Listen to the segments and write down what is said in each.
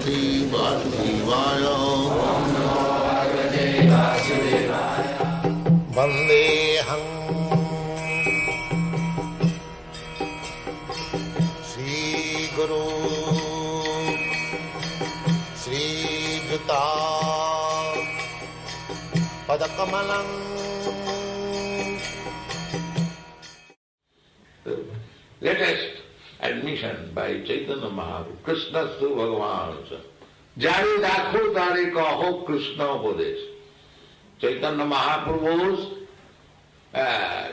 Bhagavate Vasudevaya. Vandeham Sri Guru Sri Juta Padakamalam. Latest admission by Chaitanya Mahaprabhu, Krishna Su Bhagavan. Jari Dakho Tare Kaho Krishna Upadesh. Chaitanya Mahaprabhu's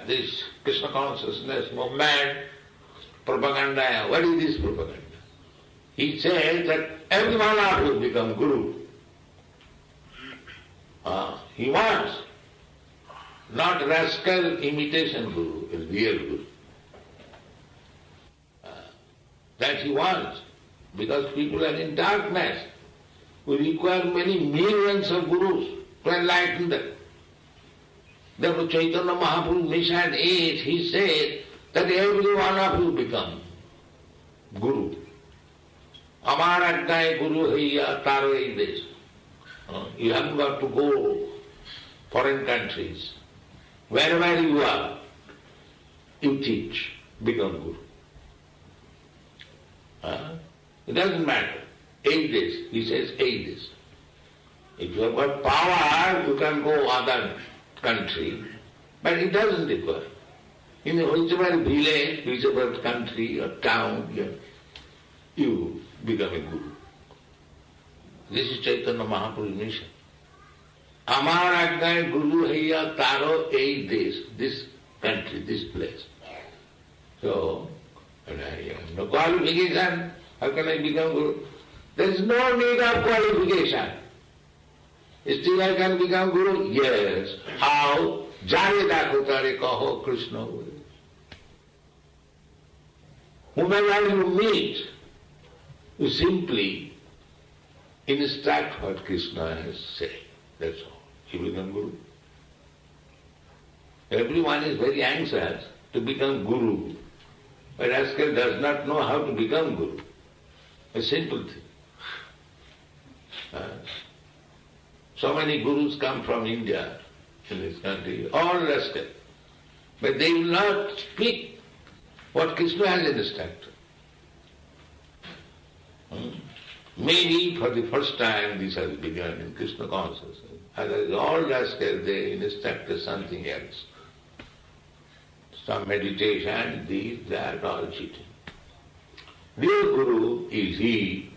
this Krishna consciousness movement, propaganda. What is this propaganda? He says that every one of you become Guru. He wants not rascal imitation Guru, a real Guru. That he wants, because people are in darkness. We require many millions of Gurus to enlighten them. Therefore Chaitanya Mahaprabhu mission is, he said, that every one of you become Guru. Amar Ajnai Guru Haiya Taro Ei Desh. You haven't got to go foreign countries. Wherever you are, you teach, become Guru. It doesn't matter. 8 days. He says 8 days. If you have got power, you can go other country, but it doesn't require. In whichever village, whichever country or town, you become a Guru. This is Chaitanya Mahaprabhu's mission. Amar Ajnai Guru Haiya Taro Ei Desh, this country, this place. So, and I have no qualification, how can I become Guru? There is no need of qualification. Still I can become Guru? Yes. How? Jare Dakho Tare Kaho Krishna. Whomever you meet, you simply instruct what Krishna has said. That's all. You become Guru. Everyone is very anxious to become Guru. But rascal does not know how to become Guru. A simple thing. So many Gurus come from India in this country, all rascal. But they will not speak what Krishna has instructed. Maybe for the first time this has begun in Krishna consciousness. Otherwise all rascal, they instructed something else. Some meditation, this, that, all cheating. Real Guru is he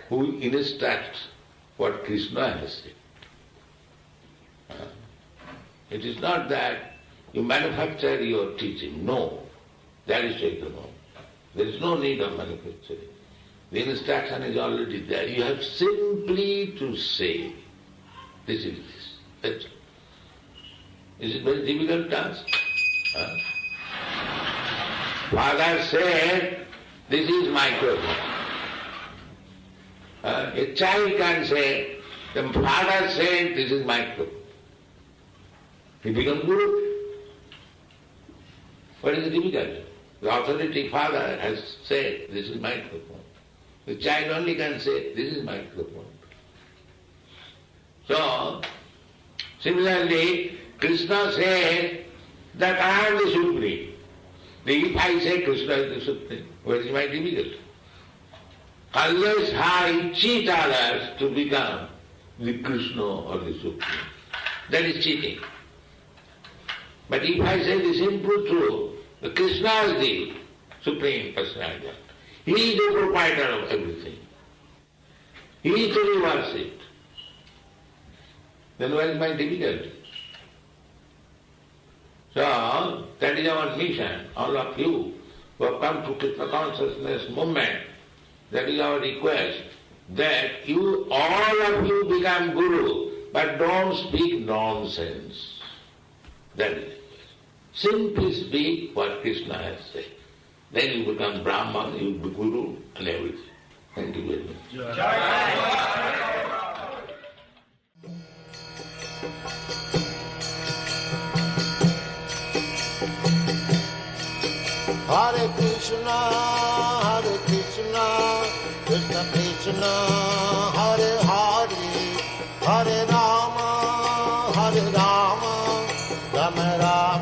who instructs what Krishna has said. It is not that you manufacture your teaching. No, that is Chaitanya. There is no need of manufacturing. The instruction is already there. You have simply to say, this is this. That's all. Is it very difficult task? Father said, this is microphone. A child can say, the father said, this is microphone. He becomes Guru. What is the difficulty? The authority father has said, this is microphone. The child only can say, this is microphone. So, similarly, Krishna said that I am the Supreme. If I say Krishna is the Supreme, what is my difficulty? Unless I cheat others to become the Krishna or the Supreme, that is cheating. But if I say the simple truth, the Krishna is the Supreme Personality. He is the proprietor of everything. He is to reverse it. Then what is my difficulty? So, that is our mission, all of you who have come to Krishna consciousness movement. That is our request, that you, all of you become Guru, but don't speak nonsense. That is it. Simply speak what Krishna has said. Then you become Brahman, you will be Guru and everything. Thank you very much. Hare Krishna, Krishna Krishna Hare Hare Hare Rama Rama Rama